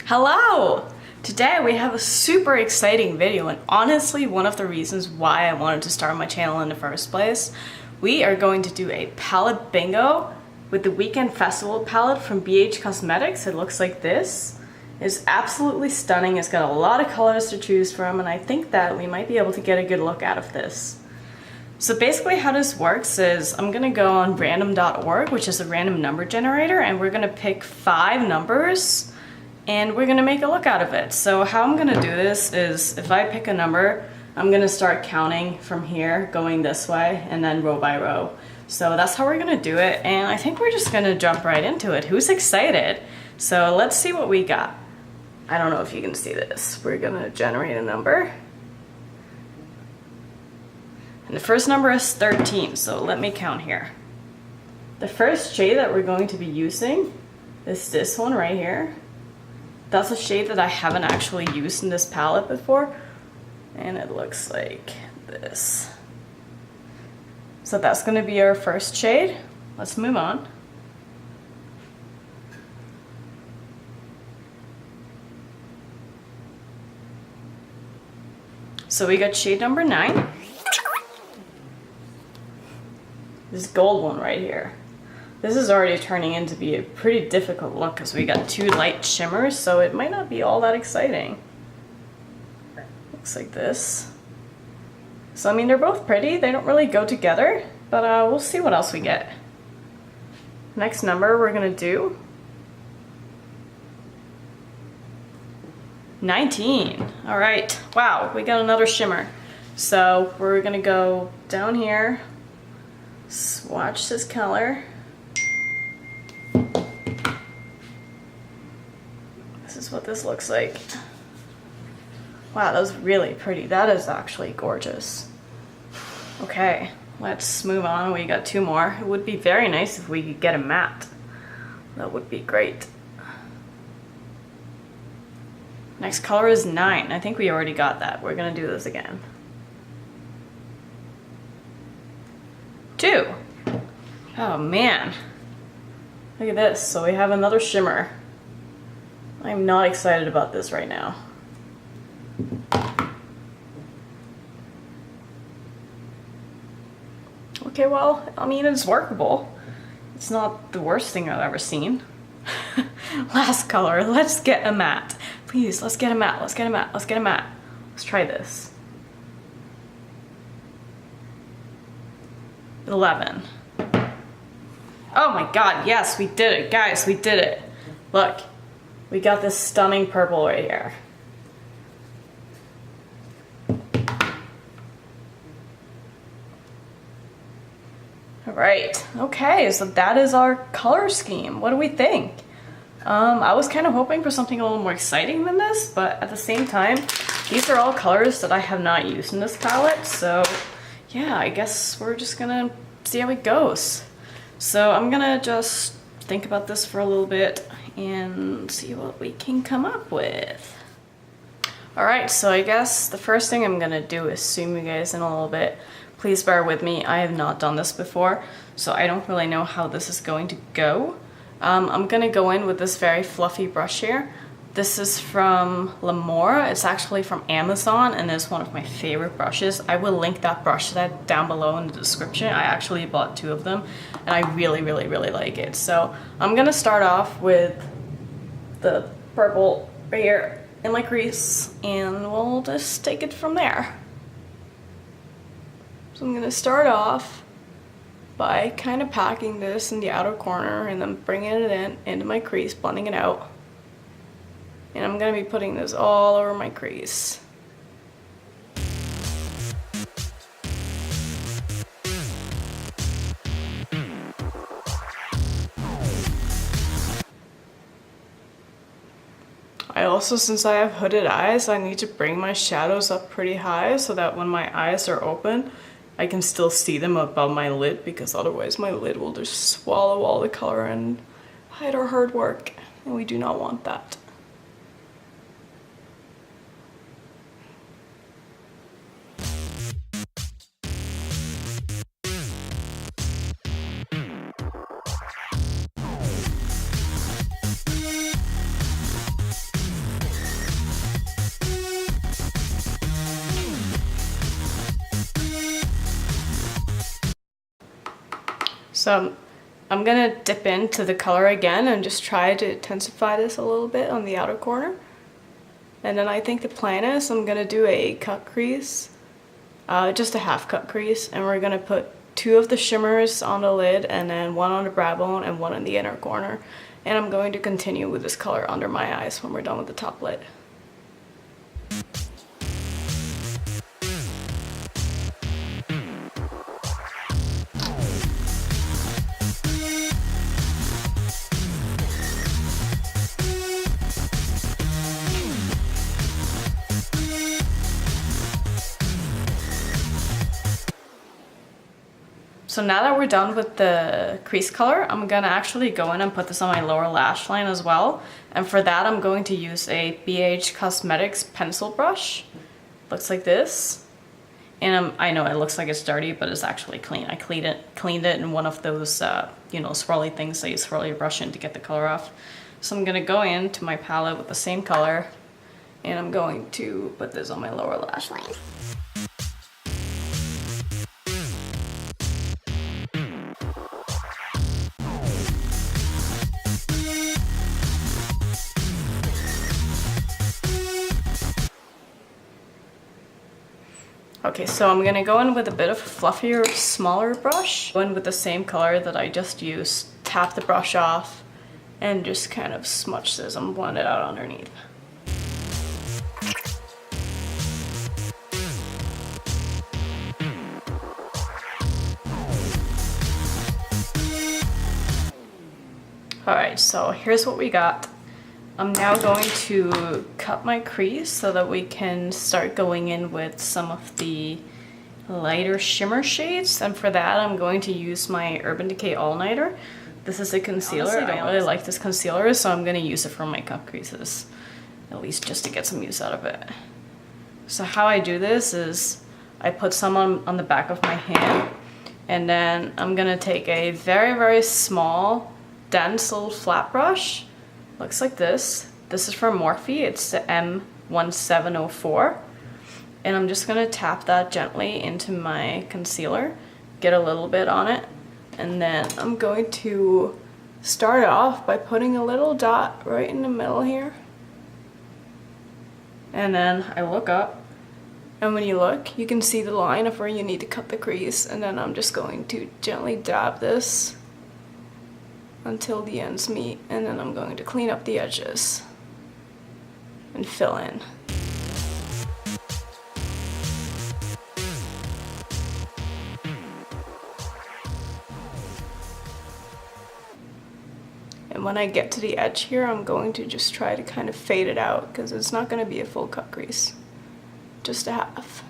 Hello! Today we have a super exciting video, and honestly one of the reasons why I wanted to start my channel in the first place. We are going to do a palette bingo with the Weekend Festival palette from BH Cosmetics. It looks like this. It's absolutely stunning. It's got a lot of colors to choose from, and I think that we might be able to get a good look out of this. So basically how this works is I'm gonna go on random.org, which is a random number generator, and we're gonna pick 5 numbers and we're gonna make a look out of it. So how I'm gonna do this is if I pick a number, I'm gonna start counting from here, going this way, and then row by row. So that's how we're gonna do it, and I think we're just gonna jump right into it. Who's excited? So let's see what we got. I don't know if you can see this. We're gonna generate a number. And the first number is 13, so let me count here. The first shade that we're going to be using is this one right here. That's a shade that I haven't actually used in this palette before, and it looks like this. So that's going to be our first shade. Let's move on. So we got shade number 9. This gold one right here. This is already turning into be a pretty difficult look because we got 2 light shimmers, so it might not be all that exciting. Looks like this. So I mean, they're both pretty. They don't really go together, but we'll see what else we get. Next number we're gonna do 19. All right, wow, we got another shimmer. So we're gonna go down here, swatch this color. This is what this looks like. Wow, that was really pretty. That is actually gorgeous. Okay, let's move on. We got 2 more. It would be very nice if we could get a matte. That would be great. Next color is 9. I think we already got that. We're gonna do this again. 2. Oh man. Look at this. So we have another shimmer. I'm not excited about this right now. Okay, well, I mean, it's workable. It's not the worst thing I've ever seen. Last color, let's get a matte. Please, let's get a matte, let's get a matte, let's get a matte. Let's try this. 11. Oh my god, yes, we did it, guys, we did it. Look, we got this stunning purple right here. Alright, okay, so that is our color scheme. What do we think? I was kind of hoping for something a little more exciting than this, but at the same time, these are all colors that I have not used in this palette, so yeah, I guess we're just gonna see how it goes. So I'm gonna just think about this for a little bit and see what we can come up with. Alright, so I guess the first thing I'm gonna do is zoom you guys in a little bit. Please bear with me, I have not done this before, so I don't really know how this is going to go. I'm gonna go in with this very fluffy brush here. This is from Lamora. It's actually from Amazon and is one of my favorite brushes. I will link that brush set down below in the description. I actually bought 2 of them and I really like it. So I'm gonna start off with the purple right here in my crease and we'll just take it from there. So I'm gonna start off by kind of packing this in the outer corner and then bringing it into my crease, blending it out. And I'm gonna be putting this all over my crease. I also, since I have hooded eyes, I need to bring my shadows up pretty high so that when my eyes are open, I can still see them above my lid, because otherwise my lid will just swallow all the color and hide our hard work, and we do not want that. So I'm gonna dip into the color again and just try to intensify this a little bit on the outer corner. And then I think the plan is I'm gonna do a cut crease, just a half cut crease, and we're gonna put 2 of the shimmers on the lid and then 1 on the brow bone and 1 in the inner corner. And I'm going to continue with this color under my eyes when we're done with the top lid. So now that we're done with the crease color, I'm gonna actually go in and put this on my lower lash line as well. And for that, I'm going to use a BH Cosmetics pencil brush. Looks like this. And I know it looks like it's dirty, but it's actually clean. I cleaned it in one of those, you know, swirly things that you swirl your brush in to get the color off. So I'm gonna go into my palette with the same color, and I'm going to put this on my lower lash line. Okay, so I'm gonna go in with a bit of a fluffier, smaller brush. Go in with the same color that I just used, tap the brush off, and just kind of smudge this and blend it out underneath. Alright, so here's what we got. I'm now going to cut my crease so that we can start going in with some of the lighter shimmer shades. And for that, I'm going to use my Urban Decay All Nighter. This is a concealer. Honestly, I don't really like this concealer, so I'm going to use it for my cut creases, at least just to get some use out of it. So how I do this is I put some on the back of my hand, and then I'm going to take a very, very small, dense little flat brush. Looks like this. This is from Morphe. It's the M1704. And I'm just gonna tap that gently into my concealer, get a little bit on it, and then I'm going to start off by putting a little dot right in the middle here. And then I look up, and when you look, you can see the line of where you need to cut the crease, and then I'm just going to gently dab this until the ends meet, and then I'm going to clean up the edges and fill in. And when I get to the edge here, I'm going to just try to kind of fade it out because it's not going to be a full cut crease, just a half.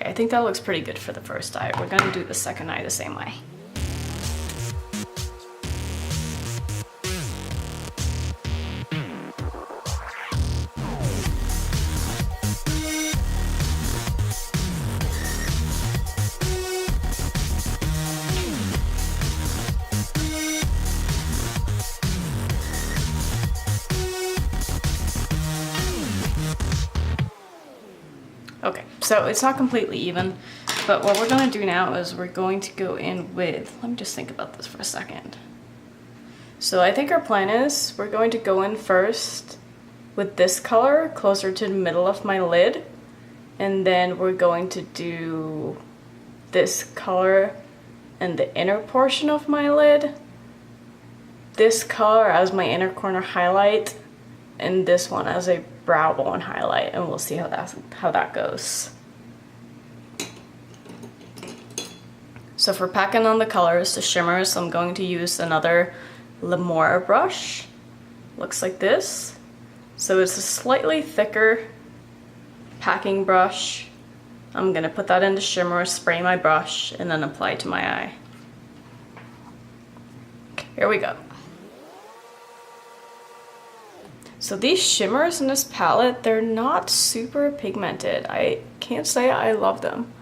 I think that looks pretty good for the first eye. We're gonna do the second eye the same way. Okay, so it's not completely even, but what we're gonna do now is we're going to go in with, let me just think about this for a second. So I think our plan is we're going to go in first with this color closer to the middle of my lid, and then we're going to do this color in the inner portion of my lid, this color as my inner corner highlight, and this one as a brow bone highlight, and we'll see how that goes. So for packing on the colors, the shimmers, I'm going to use another Lamora brush. Looks like this. So it's a slightly thicker packing brush. I'm gonna put that in the shimmer, spray my brush, and then apply it to my eye. Here we go. So these shimmers in this palette, they're not super pigmented. I can't say I love them.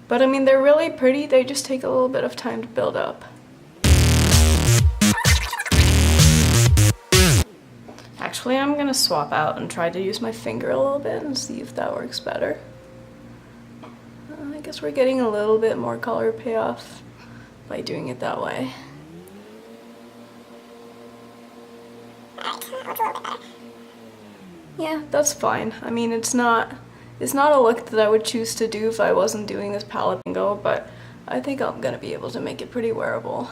But I mean, they're really pretty, they just take a little bit of time to build up. Actually, I'm gonna swap out and try to use my finger a little bit and see if that works better. guess we're getting a little bit more color payoff by doing it that way. Yeah, that's fine. I mean, it's not a look that I would choose to do if I wasn't doing this palette bingo, but I think I'm gonna be able to make it pretty wearable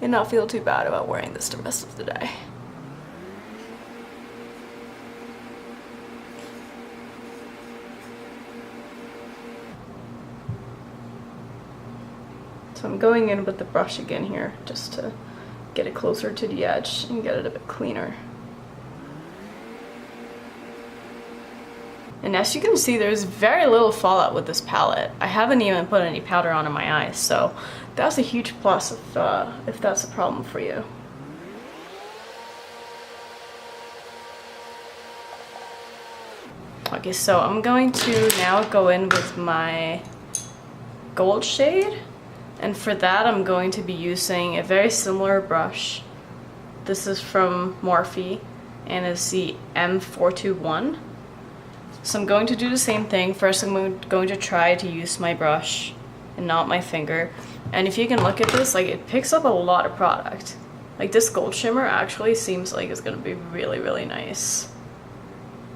and not feel too bad about wearing this the rest of the day. So I'm going in with the brush again here just to get it closer to the edge and get it a bit cleaner. And as you can see, there's very little fallout with this palette. I haven't even put any powder on in my eyes, so that's a huge plus if that's a problem for you. Okay, so I'm going to now go in with my gold shade, and for that I'm going to be using a very similar brush. This is from Morphe, and it's the M421. So I'm going to do the same thing. First I'm going to try to use my brush and not my finger. And if you can look at this, like, it picks up a lot of product. Like, this gold shimmer actually seems like it's going to be really, really nice.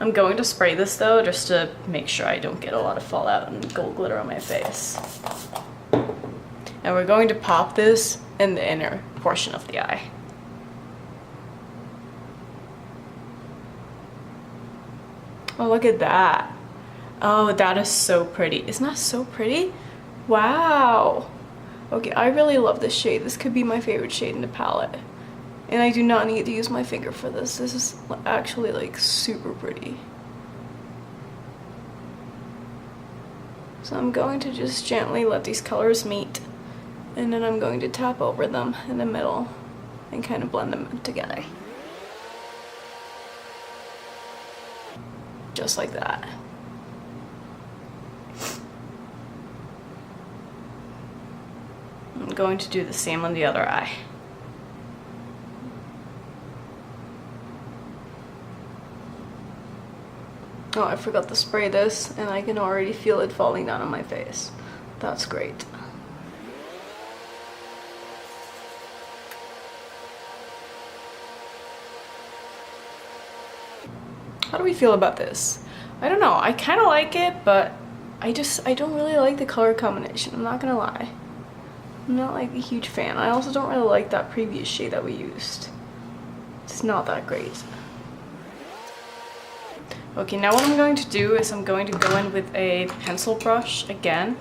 I'm going to spray this though, just to make sure I don't get a lot of fallout and gold glitter on my face. And we're going to pop this in the inner portion of the eye. Oh, look at that. Oh, that is so pretty. Isn't that so pretty? Wow. Okay, I really love this shade. This could be my favorite shade in the palette. And I do not need to use my finger for this. This is actually like super pretty. So I'm going to just gently let these colors meet. And then I'm going to tap over them in the middle and kind of blend them together. Just like that. I'm going to do the same on the other eye. Oh, I forgot to spray this, and I can already feel it falling down on my face. That's great. How do we feel about this? I don't know, I kind of like it, but I don't really like the color combination, I'm not gonna lie. I'm not like a huge fan. I also don't really like that previous shade that we used. It's not that great. Okay, now what I'm going to do is I'm going to go in with a pencil brush again.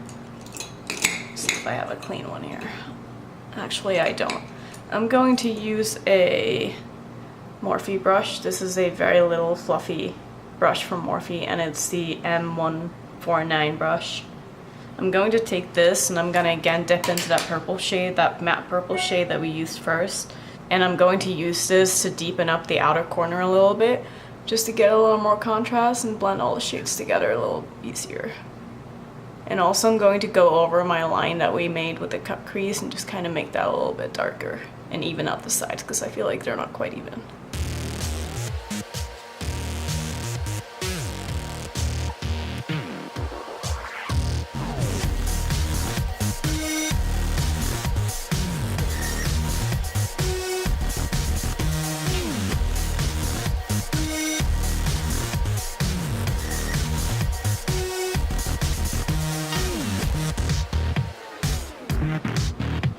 See if I have a clean one here. Actually, I don't. I'm going to use a Morphe brush. This is a very little fluffy brush from Morphe, and it's the M149 brush. I'm going to take this and I'm going to again dip into that purple shade, that matte purple shade that we used first, and I'm going to use this to deepen up the outer corner a little bit, just to get a little more contrast and blend all the shades together a little easier. And also I'm going to go over my line that we made with the cut crease and just kind of make that a little bit darker and even out the sides, because I feel like they're not quite even.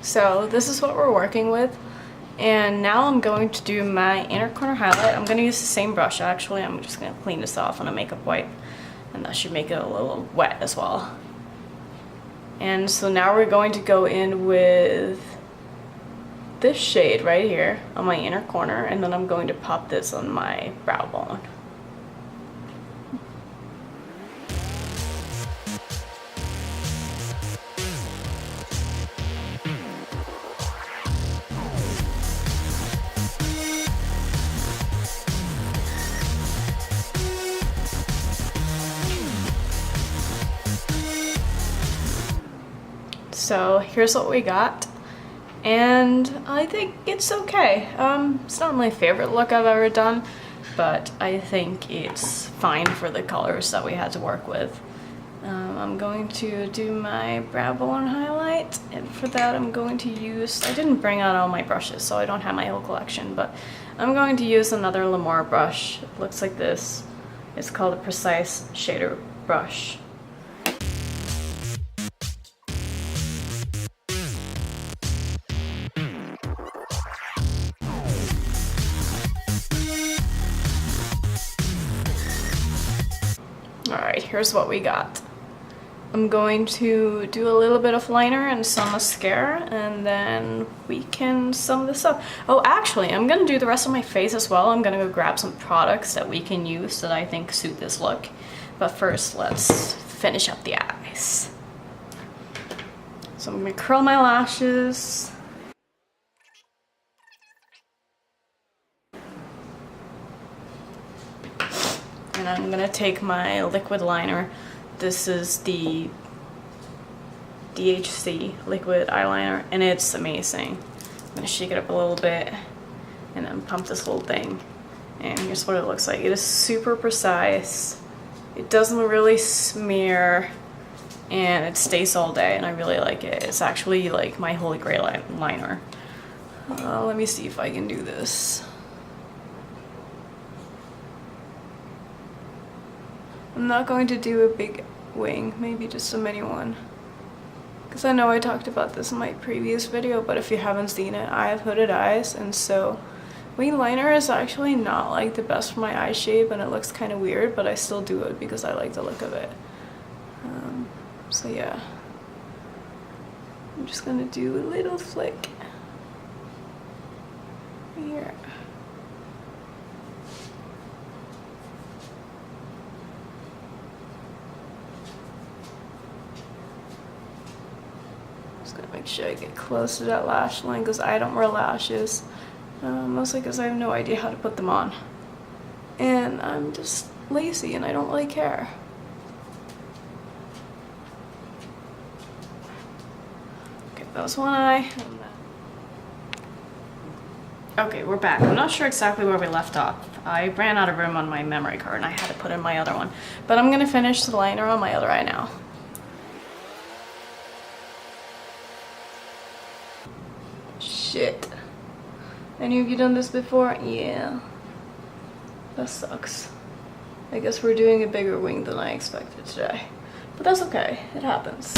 So this is what we're working with, and now I'm going to do my inner corner highlight. I'm going to use the same brush actually. I'm just going to clean this off on a makeup wipe, and that should make it a little wet as well. And so now we're going to go in with this shade right here on my inner corner, and then I'm going to pop this on my brow bone. So here's what we got, and I think it's okay. It's not my favorite look I've ever done, but I think it's fine for the colors that we had to work with. I'm going to do my brow bone highlight, and for that I'm going to use, I didn't bring out all my brushes so I don't have my whole collection, but I'm going to use another Lamar brush. It looks like this. It's called a Precise Shader brush. Alright, here's what we got. I'm going to do a little bit of liner and some mascara, and then we can sum this up. Oh, actually, I'm gonna do the rest of my face as well. I'm gonna go grab some products that we can use that I think suit this look. But first, let's finish up the eyes. So I'm gonna curl my lashes. And I'm gonna take my liquid liner. This is the DHC liquid eyeliner, and it's amazing. I'm gonna shake it up a little bit and then pump this whole thing. And here's what it looks like. It is super precise. It doesn't really smear, and it stays all day, and I really like it. It's actually like my holy grail liner. Let me see if I can do this. I'm not going to do a big wing, maybe just a mini one. Because I know I talked about this in my previous video, but if you haven't seen it, I have hooded eyes, and so wing liner is actually not like the best for my eye shape, and it looks kind of weird, but I still do it because I like the look of it. So yeah. I'm just gonna do a little flick here. Make sure I get close to that lash line because I don't wear lashes, mostly because I have no idea how to put them on, and I'm just lazy and I don't really care. Okay, that was one eye. Okay, we're back. I'm not sure exactly where we left off. I ran out of room on my memory card and I had to put in my other one, but I'm gonna finish the liner on my other eye now. Shit. Any of you done this before? Yeah. That sucks. I guess we're doing a bigger wing than I expected today. But that's okay. It happens.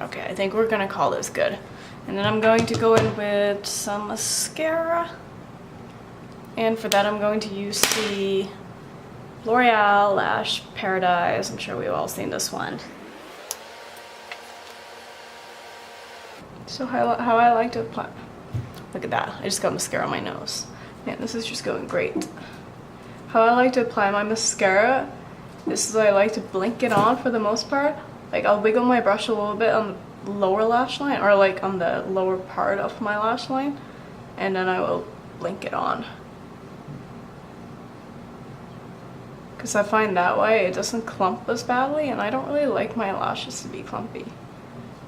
Okay, I think we're gonna call this good. And then I'm going to go in with some mascara. And for that I'm going to use the L'Oreal Lash Paradise. I'm sure we've all seen this one. So how I like to apply, look at that, I just got mascara on my nose. Man, this is just going great. How I like to apply my mascara is I like to blink it on for the most part. Like I'll wiggle my brush a little bit on the lower lash line, or like on the lower part of my lash line, and then I will blink it on. Because I find that way it doesn't clump as badly, and I don't really like my lashes to be clumpy.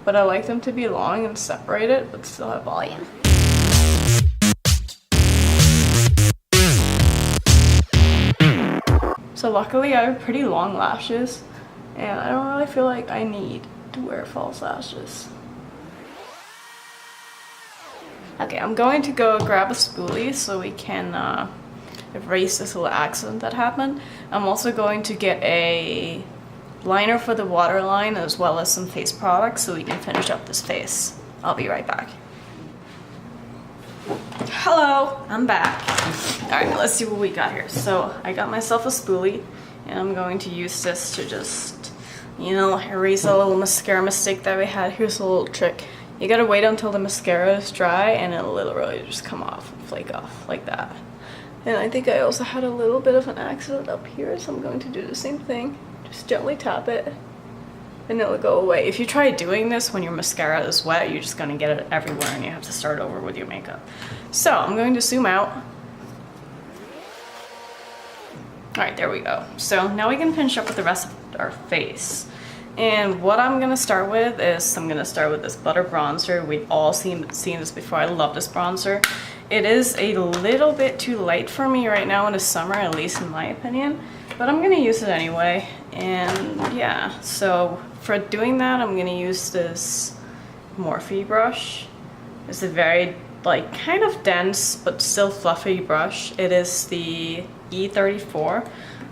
But I like them to be long and separated, but still have volume. So luckily I have pretty long lashes, and I don't really feel like I need to wear false lashes. Okay, I'm going to go grab a spoolie so we can erase this little accident that happened. I'm also going to get a liner for the waterline as well as some face products so we can finish up this face. I'll be right back. Hello, I'm back. Alright, let's see what we got here. So I got myself a spoolie, and I'm going to use this to just, you know, erase a little mascara mistake that we had. Here's a little trick. You gotta wait until the mascara is dry and it'll literally just come off and flake off like that. And I think I also had a little bit of an accident up here, so I'm going to do the same thing. Just gently tap it, and it'll go away. If you try doing this when your mascara is wet, you're just gonna get it everywhere and you have to start over with your makeup. So I'm going to zoom out. All right, there we go. So now we can finish up with the rest of our face. And what I'm gonna start with is, I'm gonna start with this butter bronzer. We've all seen this before. I love this bronzer. It is a little bit too light for me right now in the summer, at least in my opinion, but I'm gonna use it anyway. And yeah, so for doing that, I'm gonna use this Morphe brush. It's a very like kind of dense but still fluffy brush. It is the E34.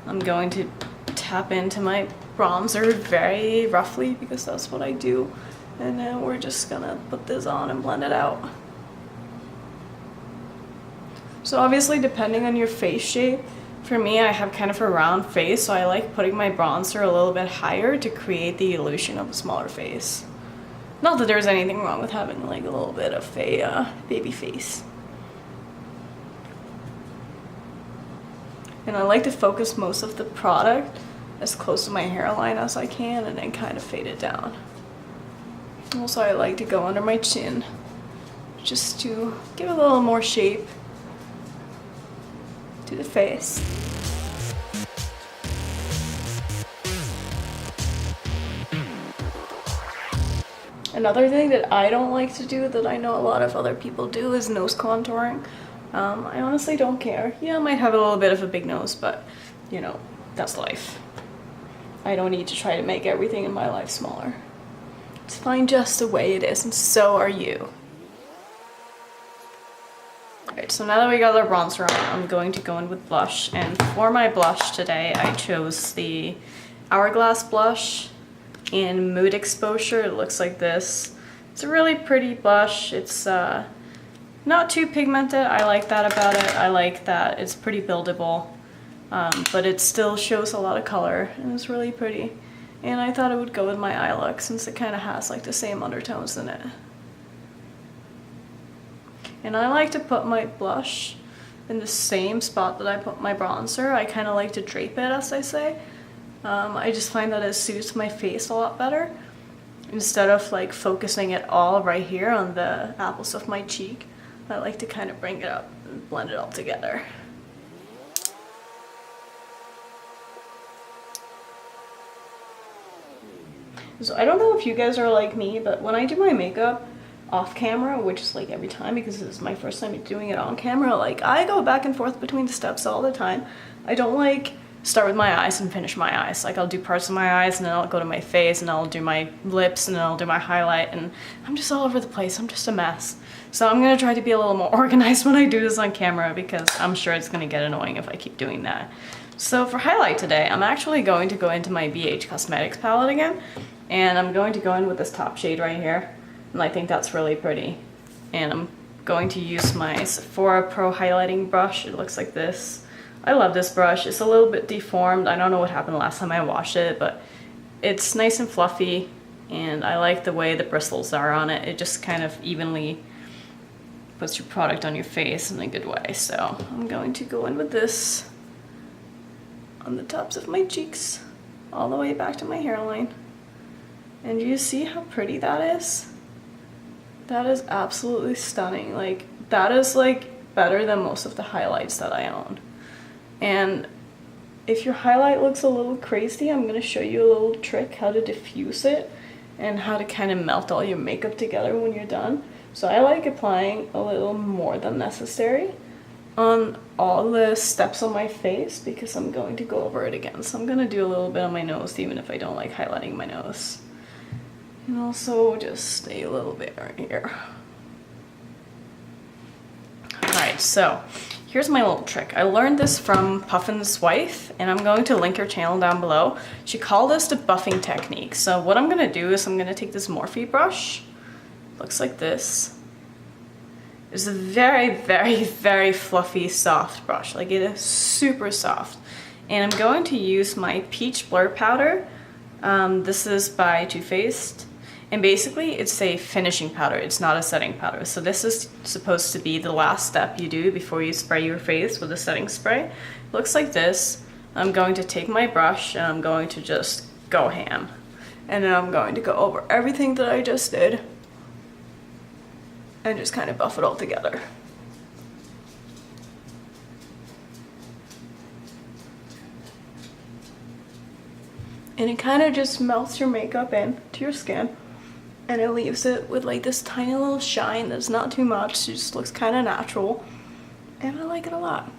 I'm going to tap into my bronzer very roughly because that's what I do. And then we're just gonna put this on and blend it out. So obviously depending on your face shape, for me I have kind of a round face, so I like putting my bronzer a little bit higher to create the illusion of a smaller face. Not that there's anything wrong with having like a little bit of a baby face. And I like to focus most of the product as close to my hairline as I can and then kind of fade it down. Also, I like to go under my chin just to give a little more shape to the face. Another thing that I don't like to do that I know a lot of other people do is nose contouring. I honestly don't care. Yeah, I might have a little bit of a big nose, but you know, that's life. I don't need to try to make everything in my life smaller. It's fine just the way it is, and so are you. Alright, so now that we got our bronzer on, I'm going to go in with blush, and for my blush today, I chose the Hourglass blush in Mood Exposure. It looks like this. It's a really pretty blush. It's not too pigmented. I like that about it. I like that it's pretty buildable, but it still shows a lot of color, and it's really pretty. And I thought it would go with my eye look since it kind of has like the same undertones in it. And I like to put my blush in the same spot that I put my bronzer. I kind of like to drape it, as I say. I just find that it suits my face a lot better. Instead of like focusing it all right here on the apples of my cheek, I like to kind of bring it up and blend it all together. So I don't know if you guys are like me, but when I do my makeup off camera, which is like every time because this is my first time doing it on camera, like I go back and forth between the steps all the time. I don't like start with my eyes and finish my eyes. Like I'll do parts of my eyes and then I'll go to my face and I'll do my lips and then I'll do my highlight, and I'm just all over the place. I'm just a mess. So I'm gonna try to be a little more organized when I do this on camera because I'm sure it's gonna get annoying if I keep doing that. So for highlight today, I'm actually going to go into my BH Cosmetics palette again, and I'm going to go in with this top shade right here, and I think that's really pretty. And I'm going to use my Sephora Pro highlighting brush. It looks like this. I love this brush. It's a little bit deformed. I don't know what happened last time I washed it, but it's nice and fluffy, and I like the way the bristles are on it. It just kind of evenly puts your product on your face in a good way. So I'm going to go in with this on the tops of my cheeks all the way back to my hairline. And you see how pretty that is? That is absolutely stunning. Like, that is like better than most of the highlights that I own. And if your highlight looks a little crazy, I'm gonna show you a little trick how to diffuse it and how to kind of melt all your makeup together when you're done. So I like applying a little more than necessary on all the steps on my face because I'm going to go over it again. So I'm gonna do a little bit on my nose even if I don't like highlighting my nose. And also just stay a little bit right here. Alright, so here's my little trick. I learned this from Puffins Wife, and I'm going to link her channel down below. She called this the buffing technique. So what I'm gonna do is I'm gonna take this Morphe brush. Looks like this. It's a very, very, very fluffy, soft brush. Like, it is super soft. And I'm going to use my Peach Blur Powder. This is by Too Faced. And basically it's a finishing powder, it's not a setting powder. So this is supposed to be the last step you do before you spray your face with a setting spray. It looks like this. I'm going to take my brush and I'm going to just go ham. And then I'm going to go over everything that I just did and just kind of buff it all together. And it kind of just melts your makeup into your skin, and it leaves it with like this tiny little shine that's not too much. It just looks kind of natural, and I like it a lot.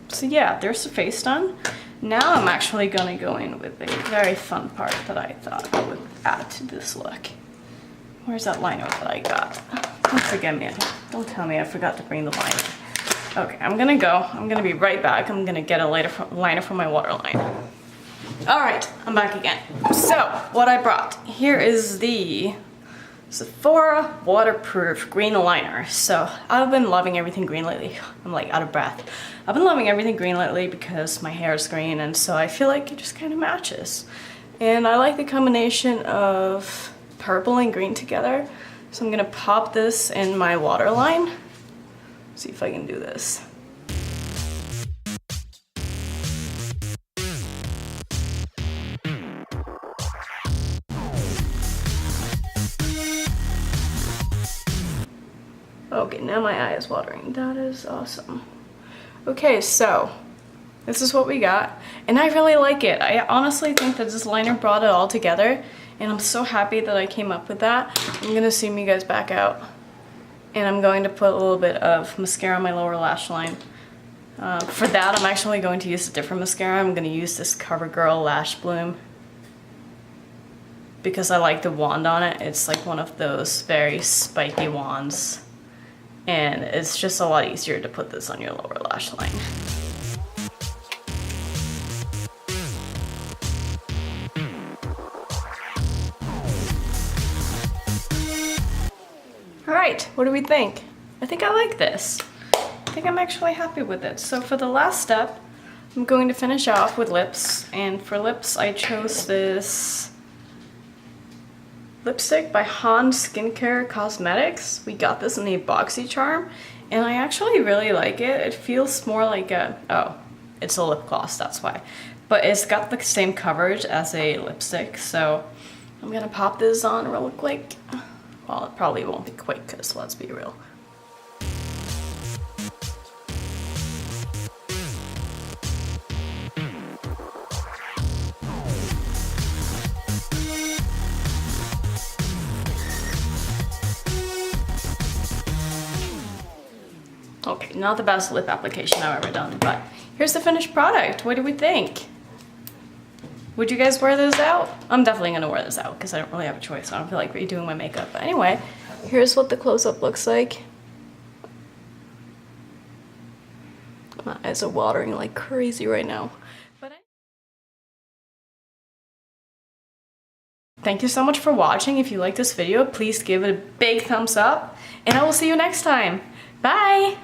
So yeah, there's the face done. Now I'm actually gonna go in with a very fun part that I thought I would add to this look. Where's that liner that I got? Don't forget me. Don't tell me I forgot to bring the liner. Okay, I'm gonna be right back. I'm gonna get a liner from my waterline. All right, I'm back again. So, what I brought, here is the Sephora waterproof green liner. So, I've been loving everything green lately. I'm like out of breath. I've been loving everything green lately because my hair is green, and so I feel like it just kind of matches. And I like the combination of purple and green together. So I'm gonna pop this in my waterline. See if I can do this. Okay, now my eye is watering. That is awesome. Okay, so this is what we got, and I really like it. I honestly think that this liner brought it all together, and I'm so happy that I came up with that. I'm gonna zoom you guys back out, and I'm going to put a little bit of mascara on my lower lash line. For that, I'm actually going to use a different mascara. I'm going to use this CoverGirl Lash Bloom because I like the wand on it. It's like one of those very spiky wands, and it's just a lot easier to put this on your lower lash line. Alright, what do we think? I think I like this. I think I'm actually happy with it. So for the last step, I'm going to finish off with lips. And for lips, I chose this lipstick by Han Skincare Cosmetics. We got this in the Boxy Charm, and I actually really like it. It feels more like a, oh, it's a lip gloss, that's why. But it's got the same coverage as a lipstick, so I'm gonna pop this on real quick. Well, it probably won't be quick, because let's be real. Okay, not the best lip application I've ever done, but here's the finished product. What do we think? Would you guys wear this out? I'm definitely gonna wear this out because I don't really have a choice. I don't feel like redoing my makeup. But anyway, here's what the close-up looks like. My eyes are watering like crazy right now. But thank you so much for watching. If you like this video, please give it a big thumbs up, and I will see you next time. Bye!